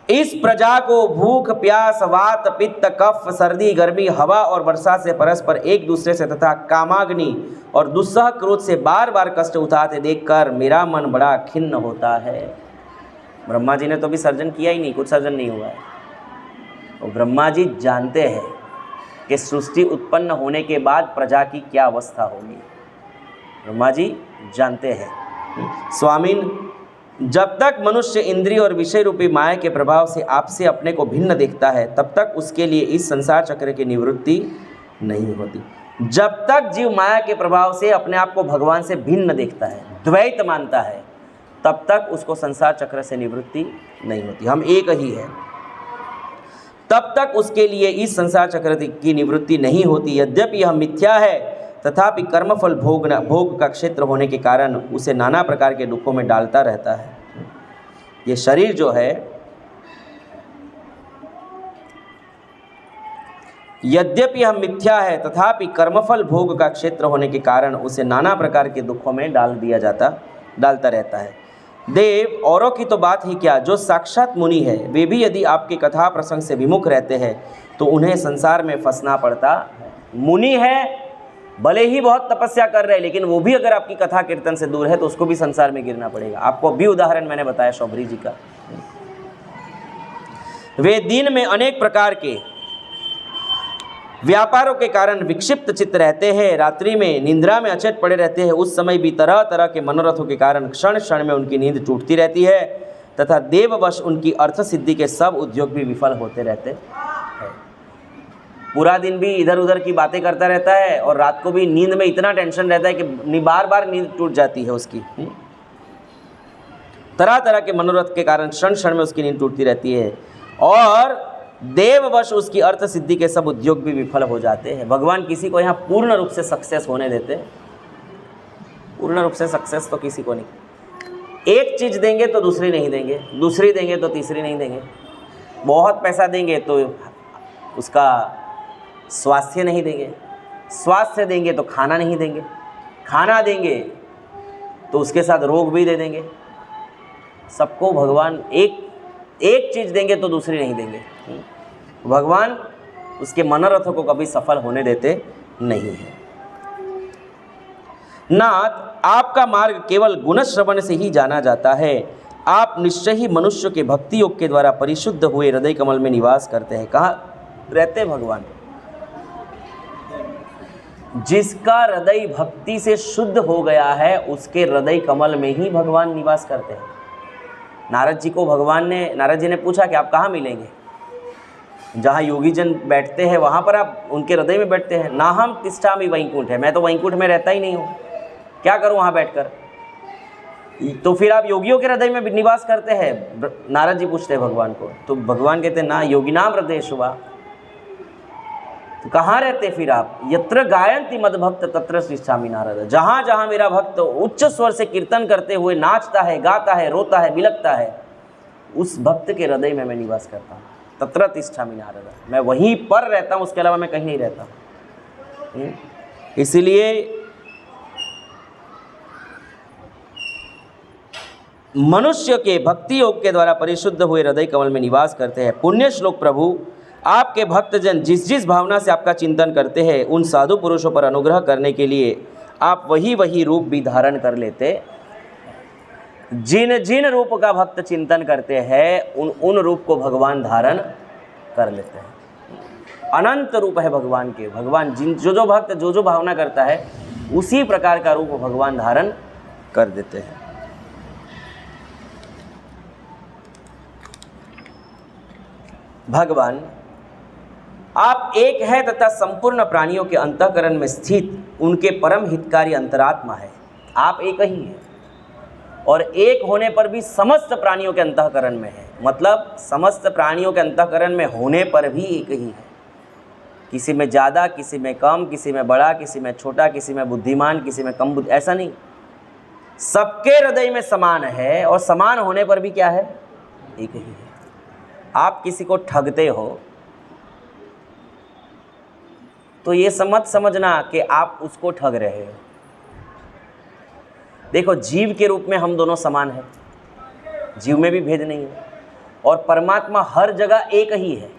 इस प्रजा को भूख प्यास वात पित्त कफ सर्दी गर्मी हवा और वर्षा से परस्पर एक दूसरे से तथा कामाग्नि और दुस्सह क्रोध से बार बार कष्ट उठाते देखकर मेरा मन बड़ा खिन्न होता है। ब्रह्मा जी ने तो भी सर्जन किया ही नहीं, कुछ सर्जन नहीं हुआ है। तो ब्रह्मा जी जानते हैं कि सृष्टि उत्पन्न होने के बाद प्रजा की क्या अवस्था होगी। ब्रह्मा जी जानते हैं। स्वामीन, जब तक मनुष्य इंद्रिय और विषय रूपी माया के प्रभाव से आपसे अपने को भिन्न देखता है तब तक उसके लिए इस संसार चक्र की निवृत्ति नहीं होती। जब तक जीव माया के प्रभाव से अपने आप को भगवान से भिन्न देखता है, द्वैत मानता है, तब तक उसको संसार चक्र से निवृत्ति नहीं होती। हम एक ही है, तब तक उसके लिए इस संसार चक्र की निवृत्ति नहीं होती। यद्यपि यह मिथ्या है तथापि कर्मफल भोग का क्षेत्र होने के कारण उसे नाना प्रकार के दुखों में डालता रहता है। ये शरीर जो है, यद्यपि यह मिथ्या है तथापि कर्मफल भोग का क्षेत्र होने के कारण उसे नाना प्रकार के दुखों में डालता रहता है। देव, औरों की तो बात ही क्या, जो साक्षात मुनि है वे भी यदि आपके कथा प्रसंग से विमुख रहते हैं तो उन्हें संसार में फंसना पड़ता है। मुनि है, भले ही बहुत तपस्या कर रहे हैं, लेकिन वो भी अगर आपकी कथा कीर्तन से दूर है तो उसको भी संसार में गिरना पड़ेगा। आपको भी उदाहरण मैंने बताया शौभरी जी का। वे दिन में अनेक प्रकार के व्यापारों के कारण विक्षिप्त चित्त रहते हैं, रात्रि में निंद्रा में अचेत पड़े रहते हैं। उस समय भी तरह तरह के मनोरथों के कारण क्षण क्षण में उनकी नींद टूटती रहती है तथा देववश उनकी अर्थ सिद्धि के सब उद्योग भी विफल होते रहते हैं। पूरा दिन भी इधर उधर की बातें करता रहता है और रात को भी नींद में इतना टेंशन रहता है कि बार बार नींद टूट जाती है उसकी। तरह तरह के मनोरथ के कारण क्षण क्षण में उसकी नींद टूटती रहती है और देववश उसकी अर्थ सिद्धि के सब उद्योग भी विफल हो जाते हैं। भगवान किसी को यहाँ पूर्ण रूप से सक्सेस होने देते? पूर्ण रूप से सक्सेस तो किसी को नहीं। एक चीज़ देंगे तो दूसरी नहीं देंगे, दूसरी देंगे तो तीसरी नहीं देंगे। बहुत पैसा देंगे तो उसका स्वास्थ्य नहीं देंगे, स्वास्थ्य देंगे तो खाना नहीं देंगे, खाना देंगे तो उसके साथ रोग भी दे देंगे। सबको भगवान एक चीज़ देंगे तो दूसरी नहीं देंगे। भगवान उसके मनोरथों को कभी सफल होने देते नहीं है। नाथ, आपका मार्ग केवल गुण श्रवण से ही जाना जाता है। आप निश्चय ही मनुष्य के भक्ति योग के द्वारा परिशुद्ध हुए हृदय कमल में निवास करते हैं। कहाँ रहते भगवान? जिसका हृदय भक्ति से शुद्ध हो गया है उसके हृदय कमल में ही भगवान निवास करते हैं। नारद जी ने पूछा कि आप कहाँ मिलेंगे? जहाँ योगी जन बैठते हैं वहाँ पर आप उनके हृदय में बैठते हैं। ना हम तिष्ठामि वैकुंठ है, मैं तो वैकुंठ में रहता ही नहीं हूँ, क्या करूँ वहाँ बैठकर? तो फिर आप योगियों के हृदय में निवास करते हैं? नारद जी पूछते हैं भगवान को, तो भगवान कहते हैं ना योगिनाम हृदयेषु वा। तो कहाँ रहते फिर आप? यत्र गायन्ति मद्भक्त तत्र तिष्ठामि नारद। जहाँ जहाँ मेरा भक्त उच्च स्वर से कीर्तन करते हुए नाचता है, गाता है, रोता है, बिलखता है, उस भक्त के हृदय में मैं निवास करता हूँ। तत्र तिष्ठामि नारद, मैं वहीं पर रहता हूँ, उसके अलावा मैं कहीं नहीं रहता हूँ। इसीलिए मनुष्य के भक्ति योग के द्वारा परिशुद्ध हुए हृदय कमल में निवास करते हैं। पुण्य श्लोक प्रभु, आपके भक्तजन जिस जिस भावना से आपका चिंतन करते हैं, उन साधु पुरुषों पर अनुग्रह करने के लिए आप वही वही रूप भी धारण कर लेते। जिन जिन रूप का भक्त चिंतन करते हैं, उन रूप को भगवान धारण कर लेते हैं। अनंत रूप है भगवान के। भगवान जो भक्त जो भावना करता है, उसी प्रकार का रूप भगवान धारण कर देते हैं। भगवान आप एक है तथा संपूर्ण प्राणियों के अंतःकरण में स्थित उनके परम हितकारी अंतरात्मा है। आप एक ही हैं और एक होने पर भी समस्त प्राणियों के अंतःकरण में है। मतलब समस्त प्राणियों के अंतःकरण में होने पर भी एक ही है। किसी में ज़्यादा, किसी में कम, किसी में बड़ा, किसी में छोटा, किसी में बुद्धिमान, किसी में कम बुद्धि, ऐसा नहीं। सबके हृदय में समान है और समान होने पर भी क्या है? एक ही है। आप किसी को ठगते हो तो ये मत समझना कि आप उसको ठग रहे हो। देखो, जीव के रूप में हम दोनों समान हैं, जीव में भी भेद नहीं है और परमात्मा हर जगह एक ही है।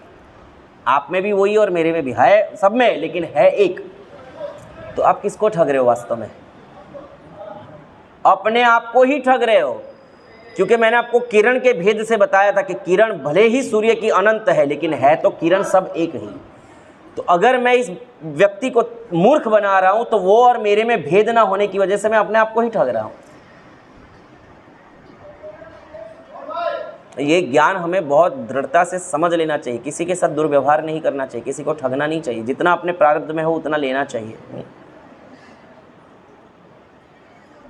आप में भी वही और मेरे में भी है, सब में, लेकिन है एक। तो आप किसको ठग रहे हो? वास्तव में अपने आप को ही ठग रहे हो, क्योंकि मैंने आपको किरण के भेद से बताया था कि किरण भले ही सूर्य की अनंत है, लेकिन है तो किरण सब एक ही। तो अगर मैं इस व्यक्ति को मूर्ख बना रहा हूं, तो वो और मेरे में भेद ना होने की वजह से मैं अपने आप को ही ठग रहा हूं। ये ज्ञान हमें बहुत दृढ़ता से समझ लेना चाहिए। किसी के साथ दुर्व्यवहार नहीं करना चाहिए, किसी को ठगना नहीं चाहिए। जितना अपने प्रारब्ध में हो उतना लेना चाहिए।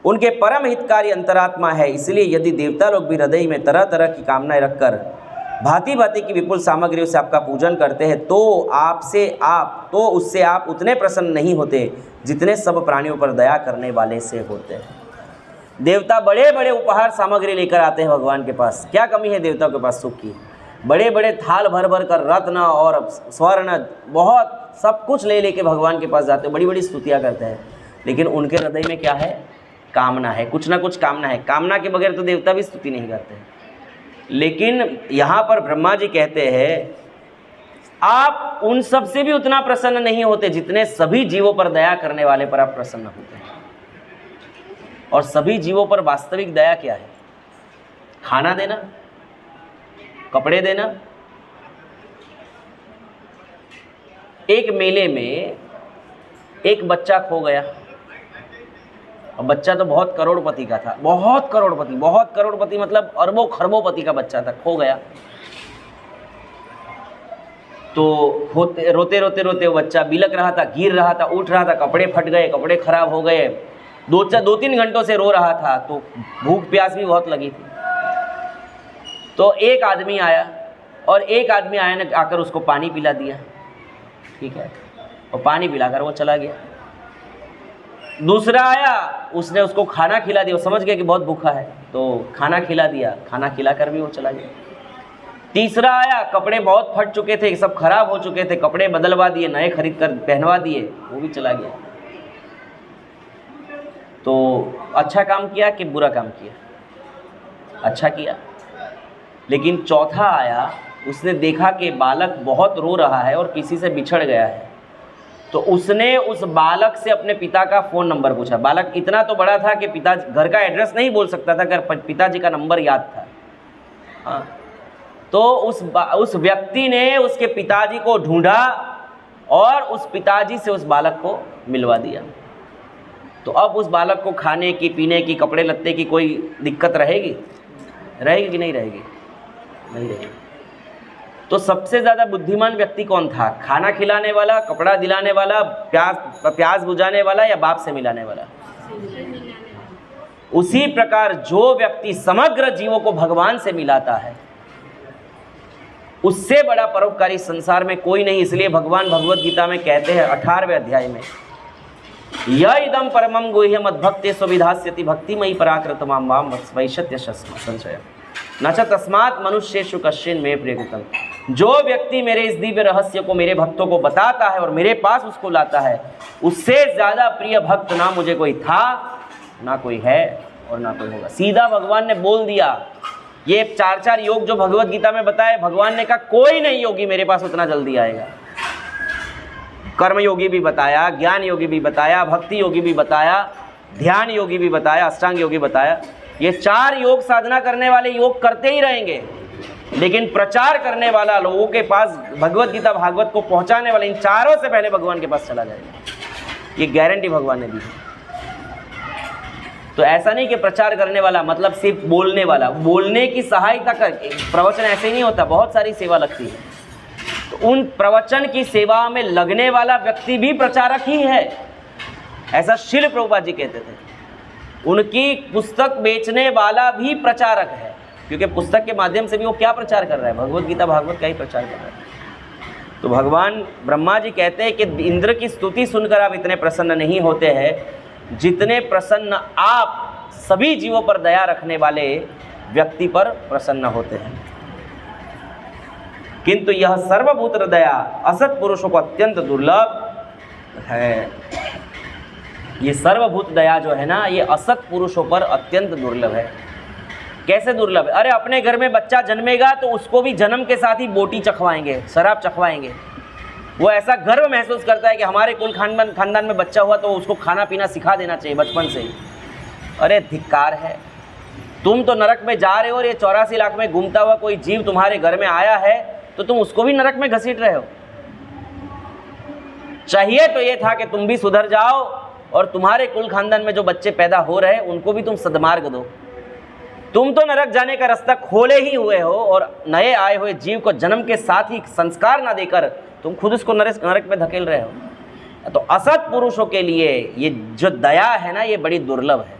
उनके परम हितकारी अंतरात्मा है, इसलिए यदि देवता लोग भी हृदय में तरह तरह की कामनाएं रखकर भांति भांति की विपुल सामग्रियों से आपका पूजन करते हैं, तो उससे आप उतने प्रसन्न नहीं होते जितने सब प्राणियों पर दया करने वाले से होते हैं। देवता बड़े बड़े उपहार सामग्री लेकर आते हैं भगवान के पास। क्या कमी है देवताओं के पास सुख की? बड़े बड़े थाल भर भर कर रत्न और स्वर्ण, बहुत सब कुछ ले लेके भगवान के पास जाते हैं, बड़ी बड़ी स्तुतियाँ करते हैं। लेकिन उनके हृदय में क्या है? कामना है, कुछ ना कुछ कामना है। कामना के बगैर तो देवता भी स्तुति नहीं करते हैं। लेकिन यहाँ पर ब्रह्मा जी कहते हैं, आप उन सब से भी उतना प्रसन्न नहीं होते जितने सभी जीवों पर दया करने वाले पर आप प्रसन्न होते हैं। और सभी जीवों पर वास्तविक दया क्या है? खाना देना, कपड़े देना। एक मेले में एक बच्चा खो गया, और बच्चा तो बहुत करोड़पति का था, बहुत करोड़पति मतलब अरबों खरबों पति का बच्चा था, खो गया। तो रोते रोते वो बच्चा बिलक रहा था, गिर रहा था, उठ रहा था, कपड़े फट गए, कपड़े खराब हो गए, 2-3 घंटों से रो रहा था। तो भूख प्यास भी बहुत लगी थी। तो एक आदमी आया और आकर उसको पानी पिला दिया, ठीक है, और पानी पिलाकर वो चला गया। दूसरा आया, उसने उसको खाना खिला दिया, वो समझ गया कि बहुत भूखा है, तो खाना खिला दिया, खाना खिलाकर भी वो चला गया। तीसरा आया, कपड़े बहुत फट चुके थे, सब खराब हो चुके थे, कपड़े बदलवा दिए, नए खरीद कर पहनवा दिए, वो भी चला गया। तो अच्छा काम किया कि बुरा काम किया? अच्छा किया। लेकिन चौथा आया, उसने देखा कि बालक बहुत रो रहा है और किसी से बिछड़ गया है, तो उसने उस बालक से अपने पिता का फ़ोन नंबर पूछा। बालक इतना तो बड़ा था कि पिता घर का एड्रेस नहीं बोल सकता था, अगर पिताजी का नंबर याद था। हाँ, तो उस व्यक्ति ने उसके पिताजी को ढूंढा और उस पिताजी से उस बालक को मिलवा दिया। तो अब उस बालक को खाने की, पीने की, कपड़े लत्ते की कोई दिक्कत रहेगी कि नहीं रहेगी? नहीं रहेगी। तो सबसे ज़्यादा बुद्धिमान व्यक्ति कौन था? खाना खिलाने वाला, कपड़ा दिलाने वाला, प्यास बुझाने वाला, या बाप से मिलाने वाला? उसी प्रकार जो व्यक्ति समग्र जीवों को भगवान से मिलाता है, उससे बड़ा परोपकारी संसार में कोई नहीं। इसलिए भगवान भगवत गीता में कहते हैं 18वें अध्याय में, य इदम परमं गुह्यम मद्भक्ते सुविधास्यति भक्तिमयी पराकृतमां मां वैशत्य संशय। न च तस्मात् मनुष्येषु कश्चिन मे प्रियकृतम। जो व्यक्ति मेरे इस दिव्य रहस्य को मेरे भक्तों को बताता है और मेरे पास उसको लाता है, उससे ज़्यादा प्रिय भक्त ना मुझे कोई था, ना कोई है और ना कोई होगा। सीधा भगवान ने बोल दिया। ये 4 योग जो भगवत गीता में बताए, भगवान ने कहा कोई नहीं योगी मेरे पास उतना जल्दी आएगा। कर्म योगी भी बताया, ज्ञान योगी भी बताया, भक्ति योगी भी बताया, ध्यान योगी भी बताया, अष्टांग योगी बताया। ये 4 योग साधना करने वाले योग करते ही रहेंगे, लेकिन प्रचार करने वाला, लोगों के पास भगवत गीता भागवत को पहुंचाने वाला, इन 4 से पहले भगवान के पास चला जाएगा। ये गारंटी भगवान ने दी है। तो ऐसा नहीं कि प्रचार करने वाला मतलब सिर्फ बोलने वाला, बोलने की सहायता कर, प्रवचन ऐसे ही नहीं होता, बहुत सारी सेवा लगती है। तो उन प्रवचन की सेवा में लगने वाला व्यक्ति भी प्रचारक ही है, ऐसा श्रील प्रभुपाद जी कहते थे। उनकी पुस्तक बेचने वाला भी प्रचारक है, क्योंकि पुस्तक के माध्यम से भी वो क्या प्रचार कर रहा है, भगवत गीता भागवत का ही प्रचार कर रहा है। तो भगवान ब्रह्मा जी कहते हैं कि इंद्र की स्तुति सुनकर आप इतने प्रसन्न नहीं होते हैं जितने प्रसन्न आप सभी जीवों पर दया रखने वाले व्यक्ति पर प्रसन्न होते हैं। किंतु यह सर्वभूत दया असत पुरुषों को अत्यंत दुर्लभ है। ये सर्वभूत दया जो है ना, ये असत पुरुषों पर अत्यंत दुर्लभ है। कैसे दुर्लभ है? अरे अपने घर में बच्चा जन्मेगा तो उसको भी जन्म के साथ ही बोटी चखवाएंगे, शराब चखवाएंगे। वो ऐसा गर्व महसूस करता है कि हमारे कुल खानदान में बच्चा हुआ तो उसको खाना पीना सिखा देना चाहिए बचपन से ही। अरे धिक्कार है, तुम तो नरक में जा रहे हो और ये 84 लाख में घूमता हुआ कोई जीव तुम्हारे घर में आया है तो तुम उसको भी नरक में घसीट रहे हो। चाहिए तो ये था कि तुम भी सुधर जाओ और तुम्हारे कुल खानदान में जो बच्चे पैदा हो रहे हैं उनको भी तुम सद्मार्ग दो। तुम तो नरक जाने का रास्ता खोले ही हुए हो और नए आए हुए जीव को जन्म के साथ ही संस्कार ना देकर तुम खुद उसको नरक में धकेल रहे हो। तो असत पुरुषों के लिए ये जो दया है ना, ये बड़ी दुर्लभ है।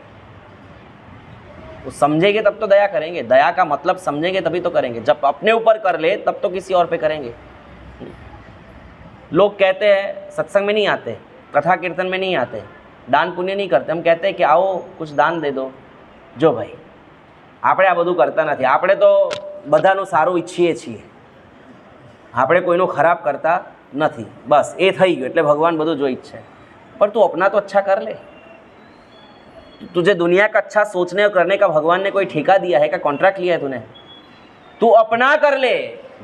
वो समझेंगे तब तो दया करेंगे, दया का मतलब समझेंगे तभी तो करेंगे। जब अपने ऊपर कर ले तब तो किसी और पे करेंगे। लोग कहते हैं सत्संग में नहीं आते, कथा कीर्तन में नहीं आते, दान पुण्य नहीं करते। हम कहते हैं कि आओ कुछ दान दे दो। जो भाई આપણે આ બધું કરતા નથી, આપણે તો બધાનું સારું ઈચ્છીએ છીએ, આપણે કોઈનું ખરાબ કરતા નથી। બસ એ થઈ ગયું એટલે ભગવાન બધું જોઈ જ છે। पर तू अपना तो अच्छा कर ले। तुझे दुनिया का अच्छा सोचने और करने का भगवान ने कोई ठेका दिया है क्या, कॉन्ट्रैक्ट लिया है तूने? तू अपना कर ले।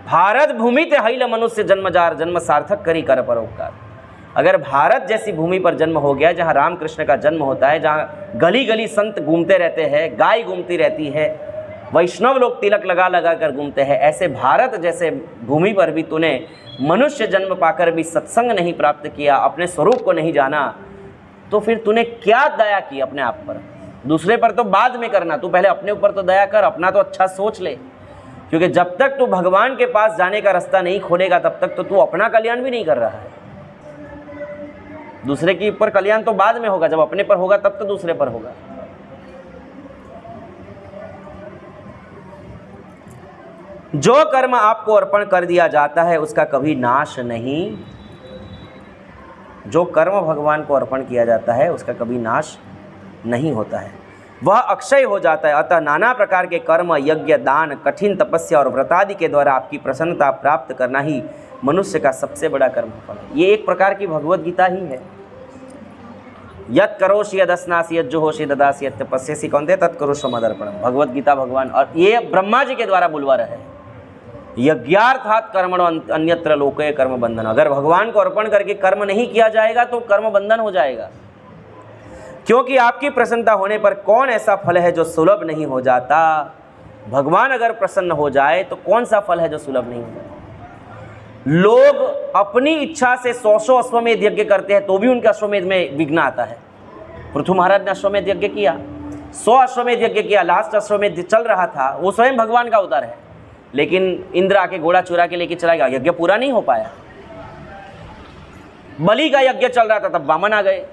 भारत भूमि ते हईल मनुष्य जन्मजार, जन्म सार्थक करी कर परोपकार। अगर भारत जैसी भूमि पर जन्म हो गया जहाँ रामकृष्ण का जन्म होता है, जहाँ गली गली संत घूमते रहते हैं, गाय घूमती रहती है, वैष्णव लोग तिलक लगा लगा कर घूमते हैं, ऐसे भारत जैसे भूमि पर भी तूने मनुष्य जन्म पाकर भी सत्संग नहीं प्राप्त किया, अपने स्वरूप को नहीं जाना, तो फिर तूने क्या दया की अपने आप पर? दूसरे पर तो बाद में करना, तू पहले अपने ऊपर तो दया कर, अपना तो अच्छा सोच ले। क्योंकि जब तक तू भगवान के पास जाने का रास्ता नहीं खोलेगा तब तक तो तू अपना कल्याण भी नहीं कर रहा है। दूसरे के ऊपर कल्याण तो बाद में होगा, जब अपने पर होगा तब तो दूसरे पर होगा। जो कर्म आपको अर्पण कर दिया जाता है उसका कभी नाश नहीं। जो कर्म भगवान को अर्पण किया जाता है उसका कभी नाश नहीं होता है, वह अक्षय हो जाता है। अतः नाना प्रकार के कर्म, यज्ञ, दान, कठिन तपस्या और व्रत आदि के द्वारा आपकी प्रसन्नता प्राप्त करना ही मनुष्य का सबसे बड़ा कर्म फल है। ये एक प्रकार की भगवत गीता ही है। यत् करोषि यदस्नासि यज्जुहोषि ददासि यत् तपस्यसि कौन्तेय तत्करोषि मदर्पणम्। भगवत गीता भगवान, और ये ब्रह्मा जी के द्वारा बुलवा रहे हैं। यज्ञार्थात् कर्मणो अन्यत्र लोके कर्म बंधन। अगर भगवान को अर्पण करके कर्म नहीं किया जाएगा तो कर्म बंधन हो जाएगा। क्योंकि आपकी प्रसन्नता होने पर कौन ऐसा फल है जो सुलभ नहीं हो जाता। भगवान अगर प्रसन्न हो जाए तो कौन सा फल है जो सुलभ नहीं हो जाता। लोग अपनी इच्छा से 100 अश्वमेध यज्ञ करते हैं तो भी उनके अश्वमेध में विघ्न आता है। पृथु महाराज ने अश्वमेध यज्ञ किया, 100 अश्वमेध यज्ञ किया, लास्ट अश्वमेध चल रहा था, वो स्वयं भगवान का अवतार है, लेकिन इंद्र आके घोड़ा चुरा के लेके चला गया, यज्ञ पूरा नहीं हो पाया। बलि का यज्ञ चल रहा था तब वामन आ गए,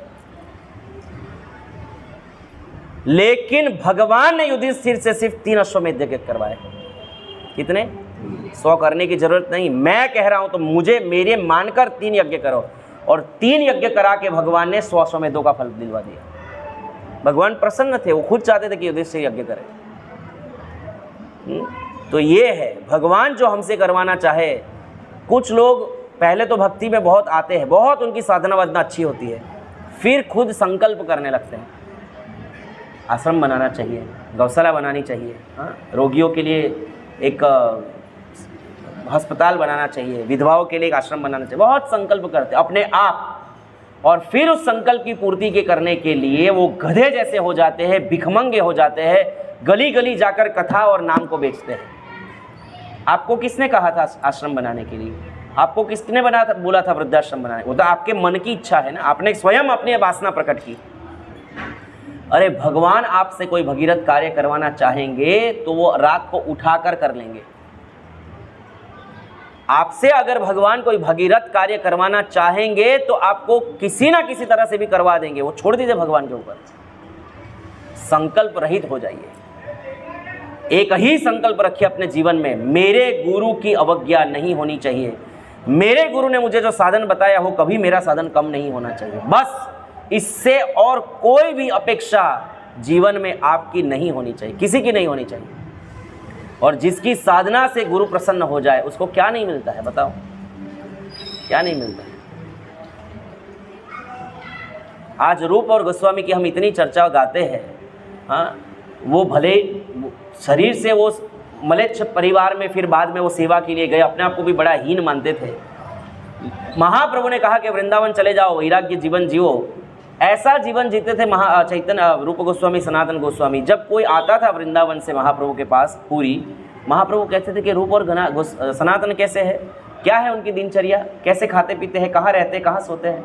लेकिन भगवान ने युधिष्ठिर से सिर्फ 3 अश्वमेध यज्ञ करवाए। कितने? 100 करने की जरूरत नहीं, मैं कह रहा हूं तो मुझे मेरे मानकर 3 यज्ञ करो। और 3 यज्ञ करा के भगवान ने 100 अश्वमेधों का फल दिलवा दिया। भगवान प्रसन्न थे, वो खुद चाहते थे कि युधिष्ठिर यज्ञ करे। तो ये है भगवान जो हमसे करवाना चाहे। कुछ लोग पहले तो भक्ति में बहुत आते हैं, बहुत उनकी साधना वाधना अच्छी होती है, फिर खुद संकल्प करने लगते हैं आश्रम बनाना चाहिए, गौशाला बनानी चाहिए, रोगियों के लिए एक अस्पताल बनाना चाहिए, विधवाओं के लिए एक आश्रम बनाना चाहिए, बहुत संकल्प करते अपने आप, और फिर उस संकल्प की पूर्ति के करने के लिए वो गधे जैसे हो जाते हैं, भिखमंगे हो जाते हैं, गली गली जाकर कथा और नाम को बेचते हैं। आपको किसने कहा था आश्रम बनाने के लिए? आपको किसने बोला था वृद्धाश्रम बनाने? वो तो आपके मन की इच्छा है ना, आपने स्वयं अपनी वासना प्रकट की। अरे भगवान आपसे कोई भगीरथ कार्य करवाना चाहेंगे तो वो रात को उठाकर कर लेंगे। आपसे अगर भगवान कोई भगीरथ कार्य करवाना चाहेंगे तो आपको किसी ना किसी तरह से भी करवा देंगे। वो छोड़ दीजिए भगवान के ऊपर, संकल्प रहित हो जाइए। एक ही संकल्प रखिए अपने जीवन में, मेरे गुरु की अवज्ञा नहीं होनी चाहिए, मेरे गुरु ने मुझे जो साधन बताया हो कभी मेरा साधन कम नहीं होना चाहिए। बस इससे और कोई भी अपेक्षा जीवन में आपकी नहीं होनी चाहिए, किसी की नहीं होनी चाहिए। और जिसकी साधना से गुरु प्रसन्न हो जाए उसको क्या नहीं मिलता है? बताओ, क्या नहीं मिलता है? आज रूप और गोस्वामी की हम इतनी चर्चा गाते हैं, हाँ, वो भले शरीर से वो मलेच्छ परिवार में फिर बाद में वो सेवा के लिए गए, अपने आप को भी बड़ा हीन मानते थे। महाप्रभु ने कहा कि वृंदावन चले जाओ, वैराग्य जीवन जियो। ऐसा जीवन जीते थे चैतन्य रूप गोस्वामी, सनातन गोस्वामी। जब कोई आता था वृंदावन से महाप्रभु के पास पूरी, महाप्रभु कहते थे कि रूप और सनातन कैसे है, क्या है उनकी दिनचर्या, कैसे खाते पीते हैं, कहाँ रहते हैं, कहाँ सोते हैं।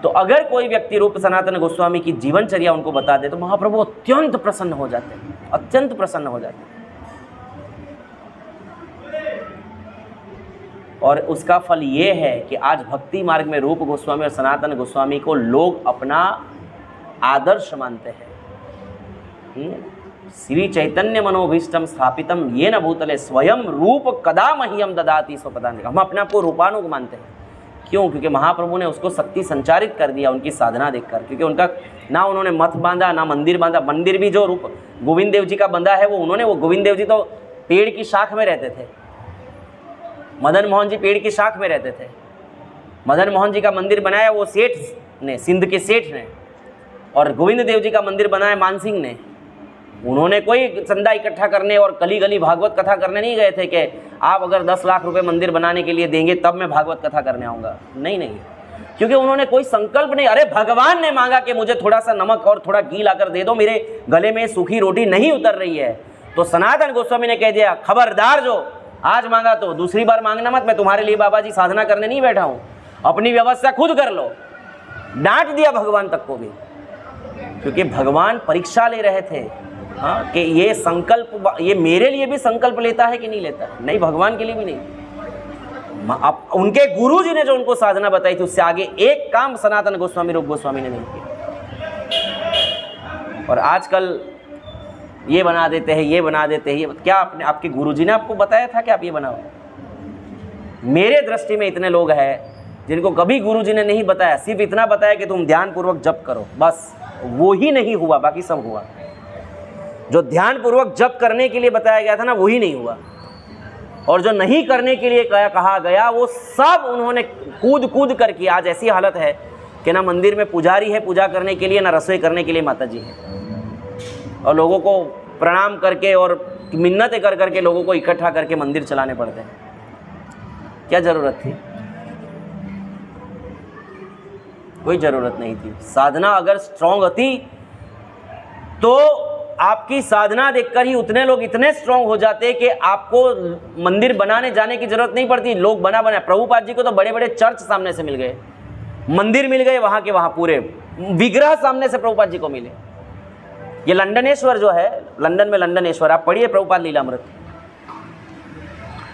तो अगर कोई व्यक्ति रूप सनातन गोस्वामी की जीवनचर्या उनको बता दे तो महाप्रभु अत्यंत प्रसन्न हो जाते हैं, अत्यंत प्रसन्न हो जाते हैं। और उसका फल ये है कि आज भक्ति मार्ग में रूप गोस्वामी और सनातन गोस्वामी को लोग अपना आदर्श मानते हैं। श्री चैतन्य मनोभीष्टम स्थापितम ये न भूतले स्वयं रूप कदा मह्यम ददाति स्वपदान्तिकम्। हम अपने आप को रूपानुग मानते हैं। क्यों? क्योंकि महाप्रभु ने उसको शक्ति संचारित कर दिया उनकी साधना देखकर। क्योंकि उनका ना उन्होंने मठ बांधा ना मंदिर बांधा। मंदिर भी जो रूप गोविंद देव जी का बंधा है वो गोविंद देव जी तो पेड़ की शाख में रहते थे, मदन मोहन जी पेड़ की शाख में रहते थे। मदन मोहन जी का मंदिर बनाया वो सेठ ने, सिंध के सेठ ने, और गोविंद देव जी का मंदिर बनाया मान सिंह ने। उन्होंने कोई चंदा इकट्ठा करने और गली गली भागवत कथा करने नहीं गए थे कि आप अगर 10 लाख रुपए मंदिर बनाने के लिए देंगे तब मैं भागवत कथा करने आऊँगा। नहीं, क्योंकि उन्होंने कोई संकल्प नहीं। अरे भगवान ने मांगा कि मुझे थोड़ा सा नमक और थोड़ा घी लाकर दे दो, मेरे गले में सूखी रोटी नहीं उतर रही है। तो सनातन गोस्वामी ने कह दिया खबरदार, जो आज मांगा तो दूसरी बार मांगना मत, मैं तुम्हारे लिए बाबा जी साधना करने नहीं बैठा हूँ, अपनी व्यवस्था खुद कर लो। डांट दिया भगवान तक को भी, क्योंकि भगवान परीक्षा ले रहे थे, हाँ, कि ये संकल्प, ये मेरे लिए भी संकल्प लेता है कि नहीं लेता है। नहीं, भगवान के लिए भी नहीं। अब उनके गुरु जी ने जो उनको साधना बताई थी उससे आगे एक काम सनातन गोस्वामी रूप गोस्वामी ने नहीं किया। और आजकल ये बना देते हैं, ये बना देते हैं, ये क्या आपके गुरुजी ने आपको बताया था कि आप ये बनाओ? मेरे दृष्टि में इतने लोग हैं जिनको कभी गुरुजी ने नहीं बताया, सिर्फ इतना बताया कि तुम ध्यानपूर्वक जप करो, बस वो ही नहीं हुआ, बाकी सब हुआ। जो ध्यानपूर्वक जप करने के लिए बताया गया था ना, वही नहीं हुआ। और जो नहीं करने के लिए कहा गया वो सब उन्होंने कूद कूद कर किया। आज ऐसी हालत है कि ना मंदिर में पुजारी है पूजा करने के लिए, ना रसोई करने के लिए माता जी है, और लोगों को प्रणाम करके और मिन्नतें कर करके लोगों को इकट्ठा करके मंदिर चलाने पड़ते हैं। क्या ज़रूरत थी? कोई ज़रूरत नहीं थी। साधना अगर स्ट्रॉन्ग होती तो आपकी साधना देखकर ही उतने लोग इतने स्ट्रॉन्ग हो जाते कि आपको मंदिर बनाने जाने की ज़रूरत नहीं पड़ती। लोग बना प्रभुपाद जी को तो बड़े बड़े चर्च सामने से मिल गए, मंदिर मिल गए, वहाँ के वहाँ पूरे विग्रह सामने से प्रभुपाद जी को मिले। ये लंडनेश्वर जो है, लंदन में लंडनेश्वर, आप पढ़िए प्रभुपाद लीलामृत,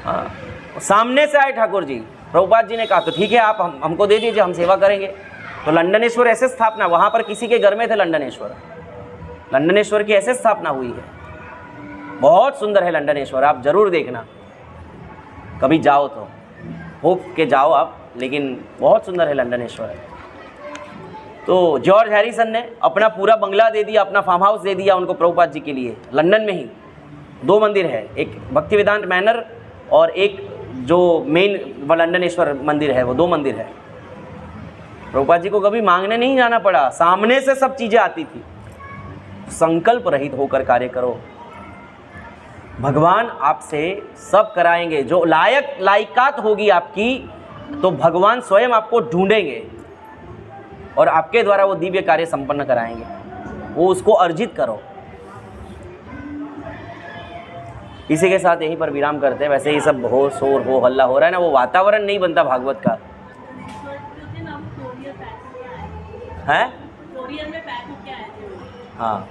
हाँ, सामने से आए ठाकुर जी। प्रभुपाद जी ने कहा तो ठीक है, आप हमको दे दीजिए, हम सेवा करेंगे। तो लंडनेश्वर ऐसे स्थापना, वहाँ पर किसी के घर में थे लंडनेश्वर की ऐसे स्थापना हुई है। बहुत सुंदर है लंडनेश्वर, आप जरूर देखना, कभी जाओ तो, होप के जाओ आप, लेकिन बहुत सुंदर है लंडनेश्वर। तो जॉर्ज हैरिसन ने अपना पूरा बंगला दे दिया, अपना फार्म हाउस दे दिया उनको प्रभुपाद जी के लिए, लंदन में ही। 2 मंदिर है, एक भक्ति वेदांत मैनर और एक जो मेन लंडनेश्वर मंदिर है, वो 2 मंदिर है। प्रभुपाद जी को कभी मांगने नहीं जाना पड़ा, सामने से सब चीज़ें आती थी। संकल्प रहित होकर कार्य करो, भगवान आपसे सब कराएंगे। जो लायकात होगी आपकी, तो भगवान स्वयं आपको ढूंढेंगे और आपके द्वारा वो दिव्य कार्य संपन्न कराएंगे। वो उसको अर्जित करो। इसी के साथ यहीं पर विराम करते हैं। वैसे ये सब हो शोर हो हल्ला हो रहा है ना, वो वातावरण नहीं बनता भागवत का है। हाँ।